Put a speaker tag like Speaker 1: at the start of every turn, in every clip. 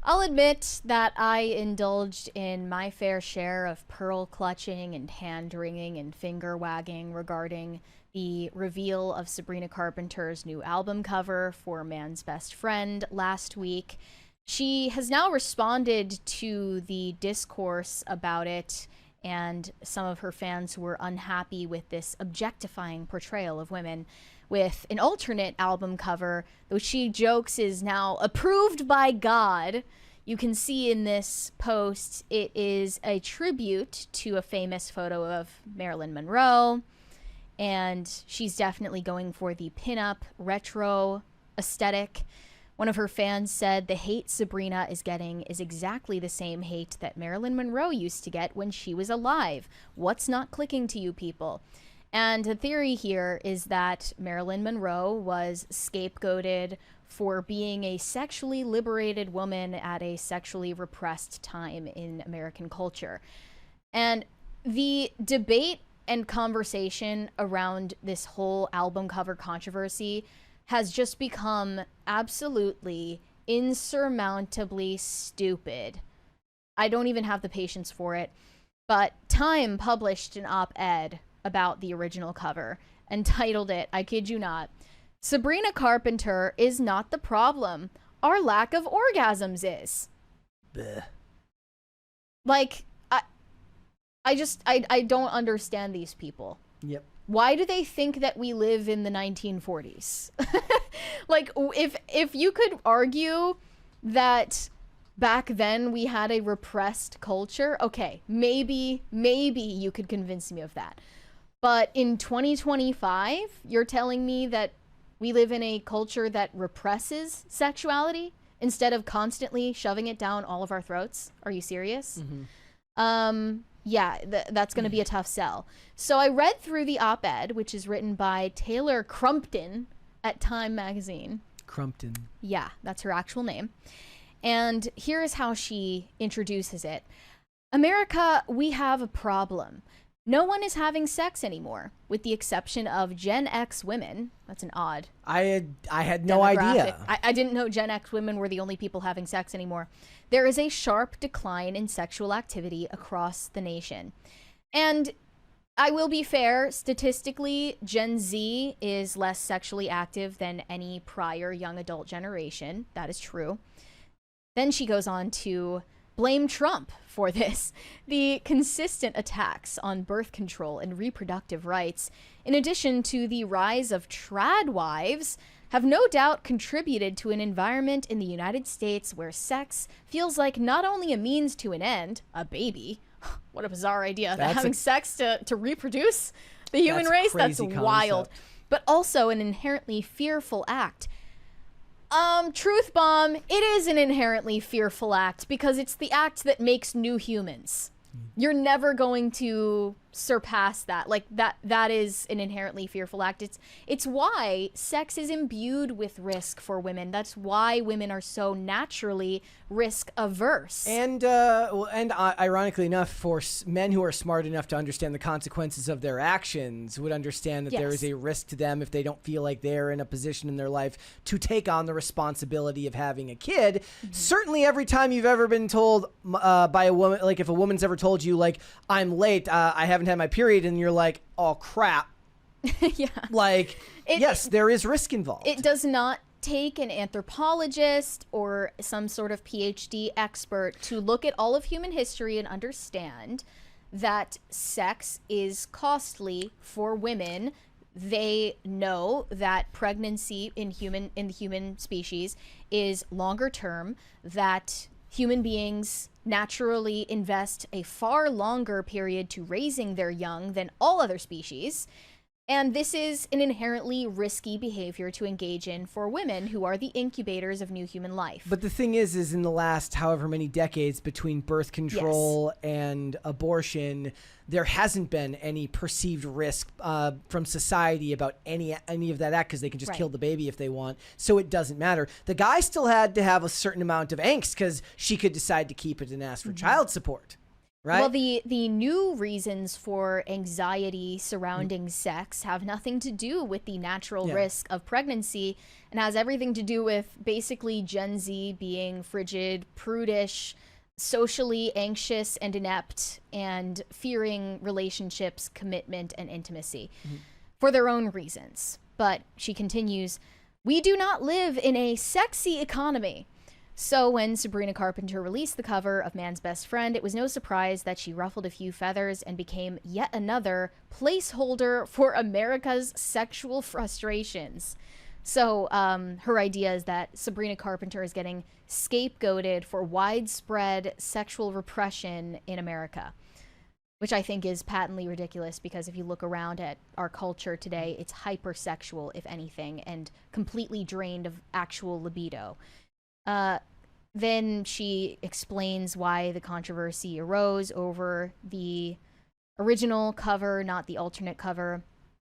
Speaker 1: I'll admit that I indulged in my fair share of pearl clutching and hand wringing and finger wagging regarding the reveal of Sabrina Carpenter's new album cover for Man's Best Friend last week. She has now responded to the discourse about it and some of her fans who were unhappy with this objectifying portrayal of women with an alternate album cover, which she jokes is now approved by God. You can see in this post, it is a tribute to a famous photo of Marilyn Monroe, and she's definitely going for the pinup retro aesthetic. One of her fans said the hate Sabrina is getting is exactly the same hate that Marilyn Monroe used to get when she was alive. What's not clicking to you people? And the theory here is that Marilyn Monroe was scapegoated for being a sexually liberated woman at a sexually repressed time in American culture. And the debate and conversation around this whole album cover controversy has just become absolutely insurmountably stupid. I don't even have the patience for it. But Time published an op-ed about the original cover and titled it, I kid you not, "Sabrina Carpenter is not the problem. Our lack of orgasms is."
Speaker 2: Bleh.
Speaker 1: Like, I don't understand these people.
Speaker 2: Yep.
Speaker 1: Why do they think that we live in the 1940s? Like, if you could argue that back then we had a repressed culture, okay, maybe you could convince me of that. But in 2025, you're telling me that we live in a culture that represses sexuality instead of constantly shoving it down all of our throats? Are you serious?
Speaker 2: Mm-hmm.
Speaker 1: Yeah, that's going to be a tough sell. So I read through the op-ed, which is written by Taylor Crumpton at Time magazine.
Speaker 2: Crumpton.
Speaker 1: Yeah, that's her actual name. And here's how she introduces it. America, we have a problem. No one is having sex anymore, with the exception of Gen X women. That's an odd
Speaker 2: I had no idea.
Speaker 1: I didn't know Gen X women were the only people having sex anymore. There is a sharp decline in sexual activity across the nation. And I will be fair, statistically, Gen Z is less sexually active than any prior young adult generation. That is true. Then she goes on to blame Trump for this. The consistent attacks on birth control and reproductive rights, in addition to the rise of trad wives, have no doubt contributed to an environment in the United States where sex feels like not only a means to an end, a baby. What a bizarre idea. That having sex to reproduce the human race, that's wild. But also an inherently fearful act. Truth bomb, it is an inherently fearful act because it's the act that makes new humans. You're never going to surpass that. Like that is an inherently fearful act. It's why sex is imbued with risk for women. That's why women are so naturally risk averse.
Speaker 2: And ironically enough, for men who are smart enough to understand the consequences of their actions would understand that there is a risk to them if they don't feel like they're in a position in their life to take on the responsibility of having a kid. Mm-hmm. Certainly every time you've ever been told by a woman, like if a woman's ever told you like, I'm late, I haven't had my period, and you're like, oh crap.
Speaker 1: Yeah.
Speaker 2: Like, yes, there is risk involved.
Speaker 1: It does not take an anthropologist or some sort of PhD expert to look at all of human history and understand that sex is costly for women. They know that pregnancy in the human species is longer term, that human beings naturally invest a far longer period to raising their young than all other species. And this is an inherently risky behavior to engage in for women who are the incubators of new human life.
Speaker 2: But the thing is in the last however many decades between birth control and abortion, there hasn't been any perceived risk from society about any of that act because they can just kill the baby if they want. So it doesn't matter. The guy still had to have a certain amount of angst because she could decide to keep it and ask for child support. right?
Speaker 1: Well, the new reasons for anxiety surrounding sex have nothing to do with the natural risk of pregnancy, and has everything to do with basically Gen Z being frigid, prudish, socially anxious and inept, and fearing relationships, commitment, and intimacy for their own reasons. But she continues, "We do not live in a sexy economy." So when Sabrina Carpenter released the cover of Man's Best Friend, it was no surprise that she ruffled a few feathers and became yet another placeholder for America's sexual frustrations. So her idea is that Sabrina Carpenter is getting scapegoated for widespread sexual repression in America, which I think is patently ridiculous, because if you look around at our culture today, it's hypersexual, if anything, and completely drained of actual libido. Then she explains why the controversy arose over the original cover, not the alternate cover.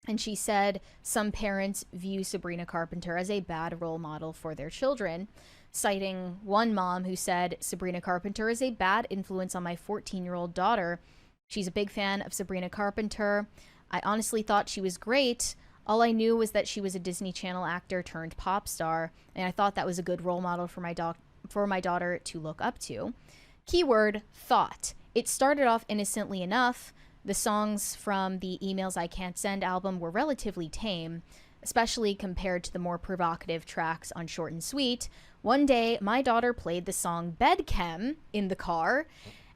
Speaker 1: And she said some parents view Sabrina Carpenter as a bad role model for their children, citing one mom who said, "Sabrina Carpenter is a bad influence on my 14-year-old daughter. She's a big fan of Sabrina Carpenter. I honestly thought she was great. All I knew was that she was a Disney Channel actor turned pop star, and I thought that was a good role model for my daughter to look up to." Keyword, thought. It started off innocently enough. The songs from the Emails I Can't Send album were relatively tame, especially compared to the more provocative tracks on Short and Sweet. One day, my daughter played the song Bedchem in the car,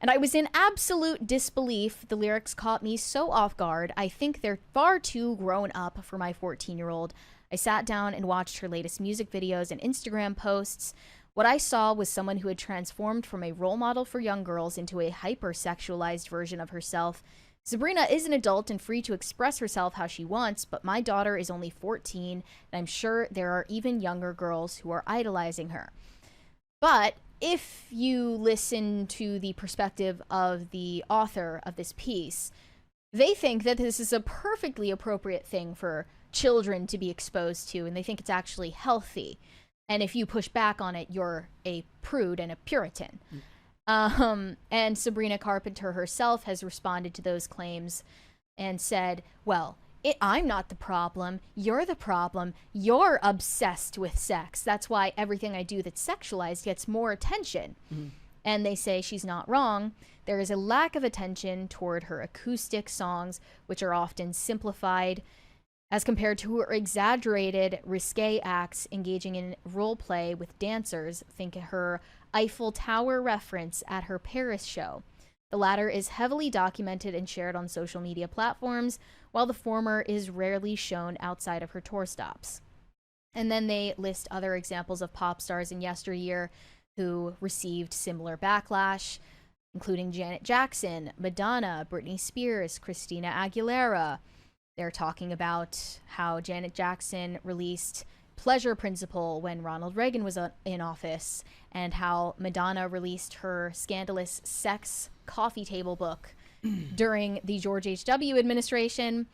Speaker 1: and I was in absolute disbelief. The lyrics caught me so off guard. I think they're far too grown up for my 14-year-old. I sat down and watched her latest music videos and Instagram posts. What I saw was someone who had transformed from a role model for young girls into a hyper-sexualized version of herself. Sabrina is an adult and free to express herself how she wants, but my daughter is only 14, and I'm sure there are even younger girls who are idolizing her. But if you listen to the perspective of the author of this piece, they think that this is a perfectly appropriate thing for children to be exposed to, and they think it's actually healthy. And if you push back on it, you're a prude and a Puritan. And Sabrina Carpenter herself has responded to those claims and said, well, I'm not the problem. You're the problem. You're obsessed with sex. That's why everything I do that's sexualized gets more attention. And they say she's not wrong. There is a lack of attention toward her acoustic songs, which are often simplified as compared to her exaggerated, risque acts engaging in role play with dancers. Think of her Eiffel Tower reference at her Paris show. The latter is heavily documented and shared on social media platforms, while the former is rarely shown outside of her tour stops. And then they list other examples of pop stars in yesteryear who received similar backlash, including Janet Jackson, Madonna, Britney Spears, Christina Aguilera. They're talking about how Janet Jackson released Pleasure Principle when Ronald Reagan was in office, and how Madonna released her scandalous sex coffee table book during the George H.W. administration.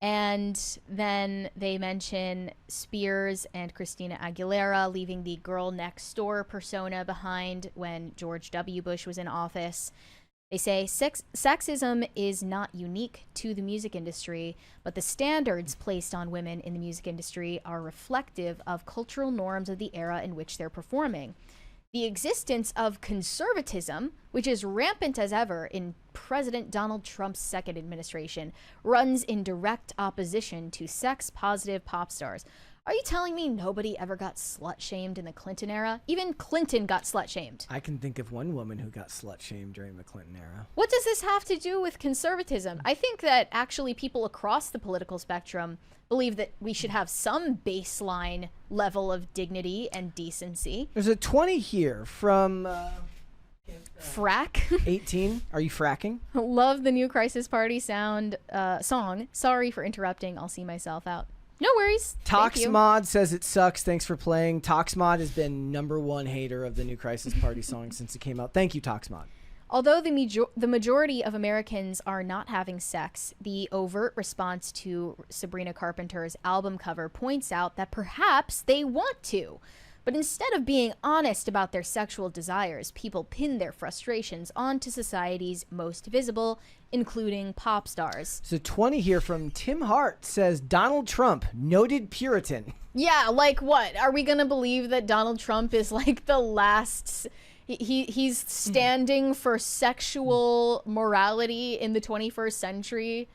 Speaker 1: And then they mention Spears and Christina Aguilera leaving the girl next door persona behind when George W. Bush was in office. They say sexism is not unique to the music industry, but the standards placed on women in the music industry are reflective of cultural norms of the era in which they're performing. The existence of conservatism, which is rampant as ever in President Donald Trump's second administration, runs in direct opposition to sex-positive pop stars. Are you telling me nobody ever got slut-shamed in the Clinton era? Even Clinton got slut-shamed.
Speaker 2: I can think of one woman who got slut-shamed during the Clinton era.
Speaker 1: What does this have to do with conservatism? I think that actually people across the political spectrum believe that we should have some baseline level of dignity and decency.
Speaker 2: There's a 20 here from...
Speaker 1: Frack.
Speaker 2: 18. Are you fracking?
Speaker 1: Love the new Crisis Party song. Sorry for interrupting. I'll see myself out. No worries.
Speaker 2: Toxmod says it sucks. Thanks for playing. Toxmod has been #1 hater of the new Crisis Party song since it came out. Thank you, Toxmod.
Speaker 1: Although the majority of Americans are not having sex, the overt response to Sabrina Carpenter's album cover points out that perhaps they want to. But instead of being honest about their sexual desires, people pin their frustrations onto society's most visible, including pop stars.
Speaker 2: So 20 here from Tim Hart says, Donald Trump, noted Puritan.
Speaker 1: Yeah, like what? Are we going to believe that Donald Trump is like the last... He's standing for sexual morality in the 21st century?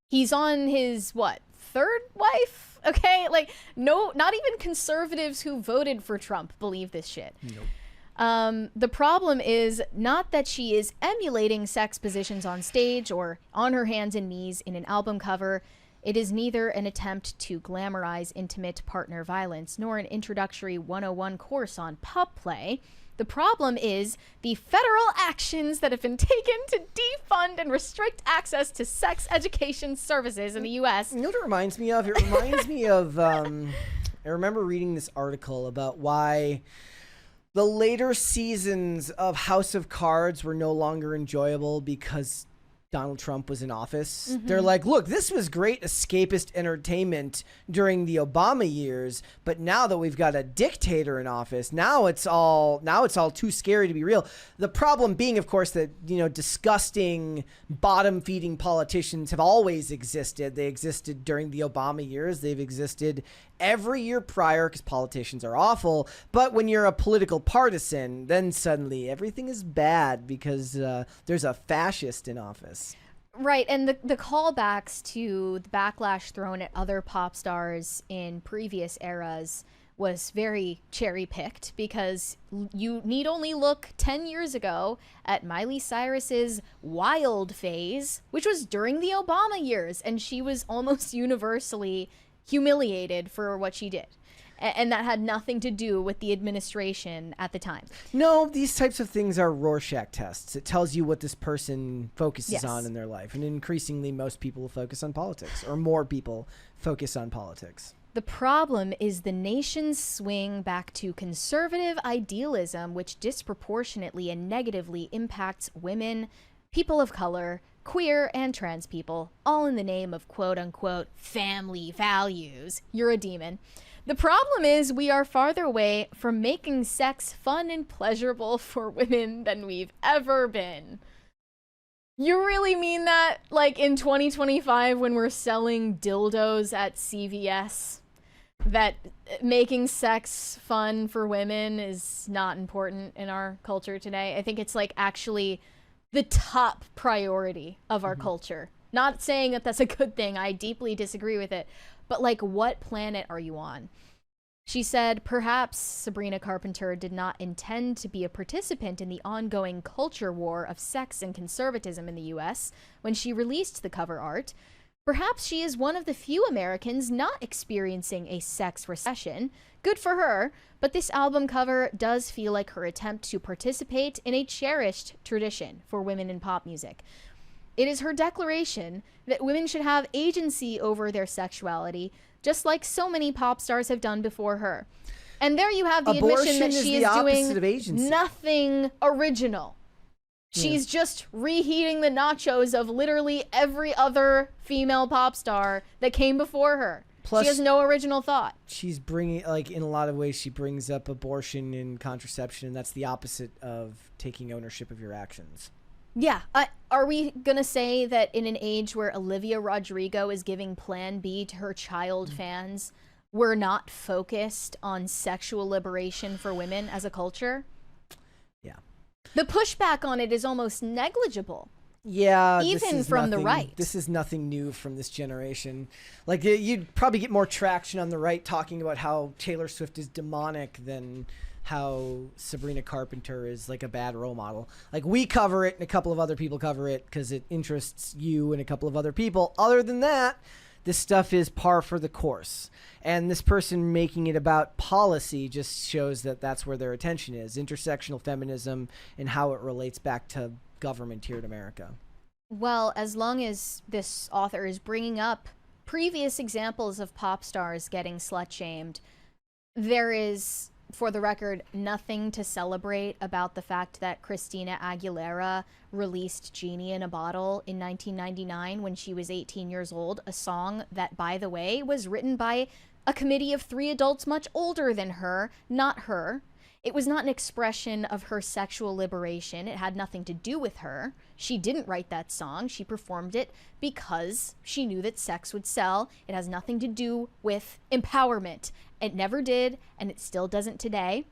Speaker 1: He's on his, what, third wife? Okay, like, no, not even conservatives who voted for Trump believe this shit.
Speaker 2: Nope.
Speaker 1: The problem is not that she is emulating sex positions on stage or on her hands and knees in an album cover. It is neither an attempt to glamorize intimate partner violence nor an introductory 101 course on pub play. The problem is the federal actions that have been taken to defund and restrict access to sex education services in the U.S.
Speaker 2: You know what it reminds me of? It reminds me of, I remember reading this article about why the later seasons of House of Cards were no longer enjoyable because Donald Trump was in office. Mm-hmm. They're like, look, this was great escapist entertainment during the Obama years, but now that we've got a dictator in office, now it's all too scary to be real. The problem being, of course, that, you know, disgusting bottom-feeding politicians have always existed. They existed during the Obama years. They've existed every year prior because politicians are awful. But when you're a political partisan, then suddenly everything is bad because there's a fascist in office.
Speaker 1: Right, and the callbacks to the backlash thrown at other pop stars in previous eras was very cherry-picked because you need only look 10 years ago at Miley Cyrus's Wild phase, which was during the Obama years, and she was almost universally humiliated for what she did. And that had nothing to do with the administration at the time.
Speaker 2: No, these types of things are Rorschach tests. It tells you what this person focuses on in their life. And increasingly, most people focus on politics, or more people focus on politics.
Speaker 1: The problem is the nation's swing back to conservative idealism, which disproportionately and negatively impacts women, people of color, queer, and trans people, all in the name of quote-unquote family values. You're a demon. The problem is we are farther away from making sex fun and pleasurable for women than we've ever been. You really mean that? Like in 2025 when we're selling dildos at CVS? That making sex fun for women is not important in our culture today? I think it's like actually the top priority of our culture. Not saying that that's a good thing. I deeply disagree with it. But like, what planet are you on? She said, perhaps Sabrina Carpenter did not intend to be a participant in the ongoing culture war of sex and conservatism in the US when she released the cover art. Perhaps she is one of the few Americans not experiencing a sex recession. Good for her, but this album cover does feel like her attempt to participate in a cherished tradition for women in pop music. It is her declaration that women should have agency over their sexuality, just like so many pop stars have done before her. And there you have the admission that she is doing nothing original. She's just reheating the nachos of literally every other female pop star that came before her. Plus, she has no original thought.
Speaker 2: She's bringing, like, in a lot of ways, she brings up abortion and contraception, and that's the opposite of taking ownership of your actions.
Speaker 1: Yeah. Are we going to say that in an age where Olivia Rodrigo is giving Plan B to her child fans, we're not focused on sexual liberation for women as a culture?
Speaker 2: Yeah.
Speaker 1: The pushback on it is almost negligible.
Speaker 2: Yeah,
Speaker 1: even from the right.
Speaker 2: This is nothing new from this generation. Like, you'd probably get more traction on the right talking about how Taylor Swift is demonic than how Sabrina Carpenter is like a bad role model. Like, we cover it and a couple of other people cover it because it interests you and a couple of other people. Other than that, this stuff is par for the course. And this person making it about policy just shows that that's where their attention is. Intersectional feminism and how it relates back to government here in America.
Speaker 1: Well, as long as this author is bringing up previous examples of pop stars getting slut-shamed, there is, for the record, nothing to celebrate about the fact that Christina Aguilera released Genie in a Bottle in 1999 when she was 18 years old, a song that, by the way, was written by a committee of 3 adults much older than her, not her. It was not an expression of her sexual liberation. It had nothing to do with her. She didn't write that song. She performed it because she knew that sex would sell. It has nothing to do with empowerment. It never did, and it still doesn't today.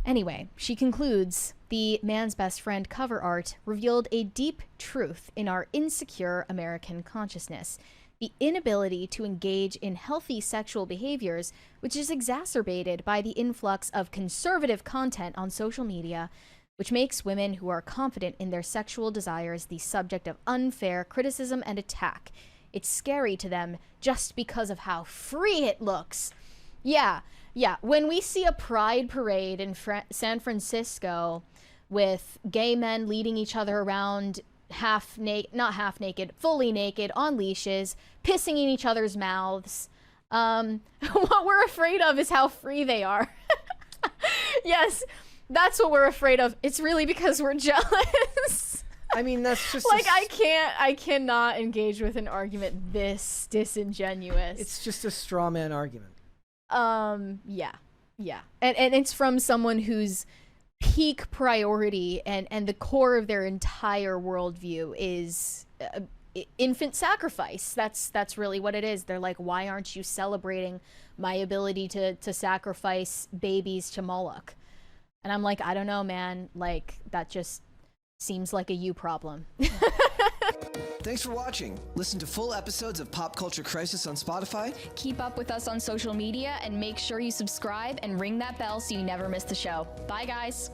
Speaker 1: Anyway, she concludes, the Man's Best Friend cover art revealed a deep truth in our insecure American consciousness. The inability to engage in healthy sexual behaviors, which is exacerbated by the influx of conservative content on social media, which makes women who are confident in their sexual desires the subject of unfair criticism and attack. It's scary to them just because of how free it looks. Yeah. When we see a pride parade in San Francisco with gay men leading each other around fully naked, on leashes, pissing in each other's mouths. What we're afraid of is how free they are. Yes, that's what we're afraid of. It's really because we're jealous.
Speaker 2: I mean, that's just
Speaker 1: like I cannot engage with an argument this disingenuous.
Speaker 2: It's just a straw man argument.
Speaker 1: Yeah. And it's from someone whose peak priority and the core of their entire worldview is infant sacrifice. That's really what it is. They're like, why aren't you celebrating my ability to sacrifice babies to Moloch? And I'm like, I don't know, man. Like, that just seems like a you problem.
Speaker 3: Thanks for watching. Listen to full episodes of Pop Culture Crisis on Spotify.
Speaker 4: Keep up with us on social media and make sure you subscribe and ring that bell so you never miss the show. Bye, guys.